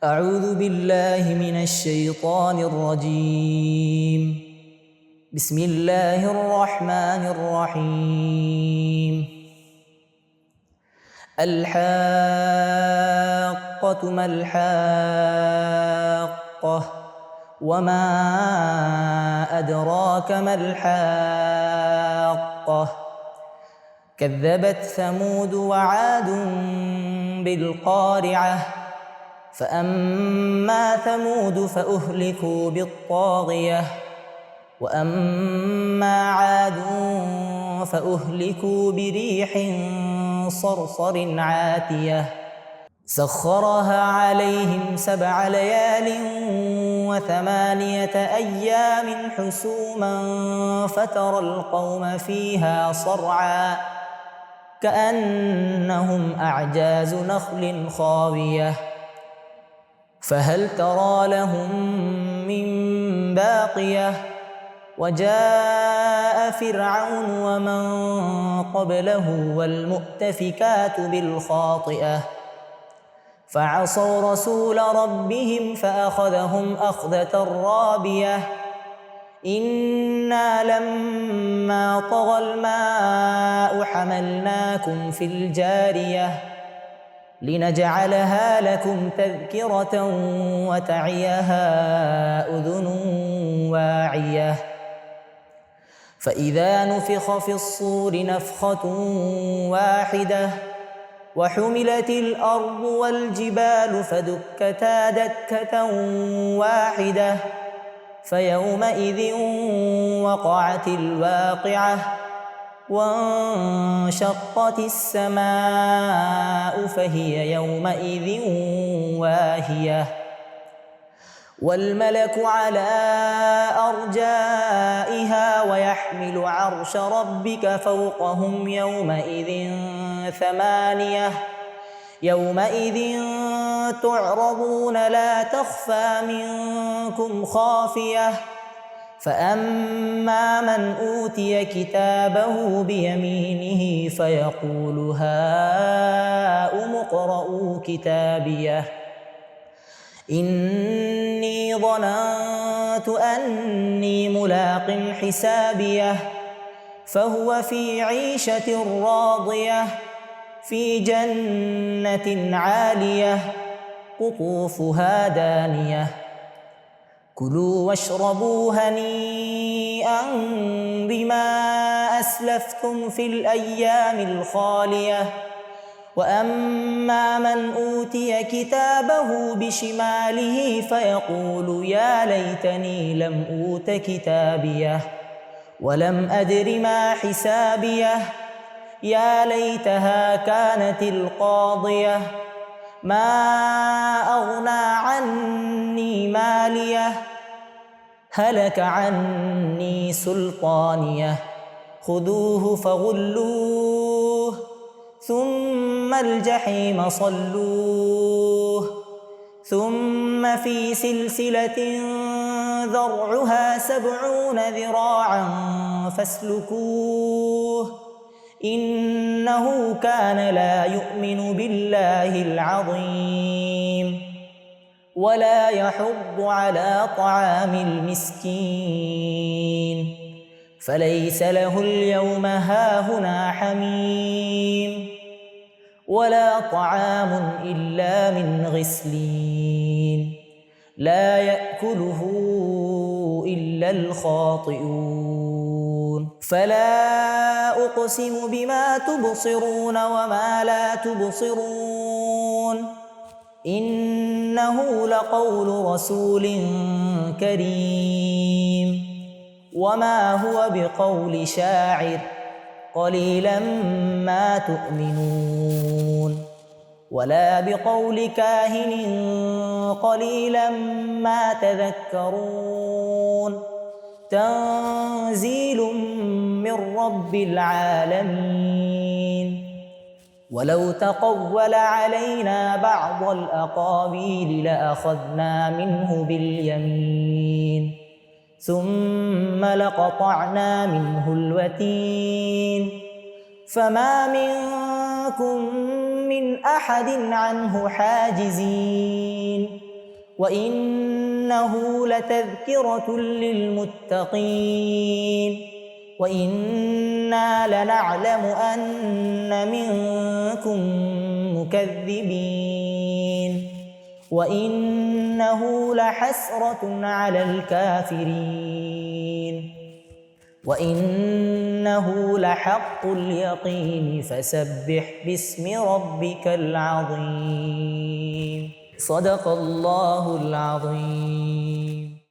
أعوذ بالله من الشيطان الرجيم. بسم الله الرحمن الرحيم. الحاقة ما الحاقة وما أدراك ما الحاقة كذبت ثمود وعاد بالقارعة فأما ثمود فأهلكوا بالطاغية وأما عاد فأهلكوا بريح صرصر عاتية سخرها عليهم 7 ليال و8 أيام حسوما فترى القوم فيها صرعا كأنهم أعجاز نخل خاوية فهل ترى لهم من باقية وجاء فرعون ومن قبله والمؤتفكات بالخاطئة فعصوا رسول ربهم فأخذهم أخذة رابية إنا لما طغى الماء حملناكم في الجارية لنجعلها لكم تذكرة وتعيها أذن واعية فإذا نفخ في الصور نفخة واحدة وحملت الأرض والجبال فدكتا دكة واحدة فيومئذ وقعت الواقعة وانشقت السماء فهي يومئذ واهية والملك على أرجائها ويحمل عرش ربك فوقهم يومئذ 8 يومئذ تعرضون لا تخفى منكم خافية فأما من أوتي كتابه بيمينه فيقول هاؤم اقرءوا كتابيه إني ظننت أني ملاق حسابيه فهو في عيشة راضية في جنة عالية قطوفها دانية كلوا واشربوا هنيئا بما أسلفتم في الأيام الخالية وأما من أوتي كتابه بشماله فيقول يا ليتني لم أوت كتابيه ولم أدر ما حسابيه يا ليتها كانت القاضية ما أغنى عني ماليه هلك عني سلطانيه خذوه فغلوه ثم الجحيم صلوه ثم في سلسلة ذرعها 70 ذراعا فاسلكوه إنه كان لا يؤمن بالله العظيم ولا يحض على طعام المسكين فليس له اليوم هاهنا حميم ولا طعام إلا من غسلين لا يأكله إلا الخاطئون فلا أقسم بما تبصرون وما لا تبصرون إنه لقول رسول كريم وما هو بقول شاعر قليلا ما تؤمنون ولا بقول كاهن قليلا ما تذكرون تنزيل من رب العالمين ولو تقول علينا بعض الأقاويل لأخذنا منه باليمين ثم لقطعنا منه الوتين فما منكم من أحد عنه حاجزين وإنه لتذكرة للمتقين وإنا لنعلم أن منكم مكذبين وإنه لحسرة على الكافرين وإنه لحق اليقين فسبح باسم ربك العظيم. صدق الله العظيم.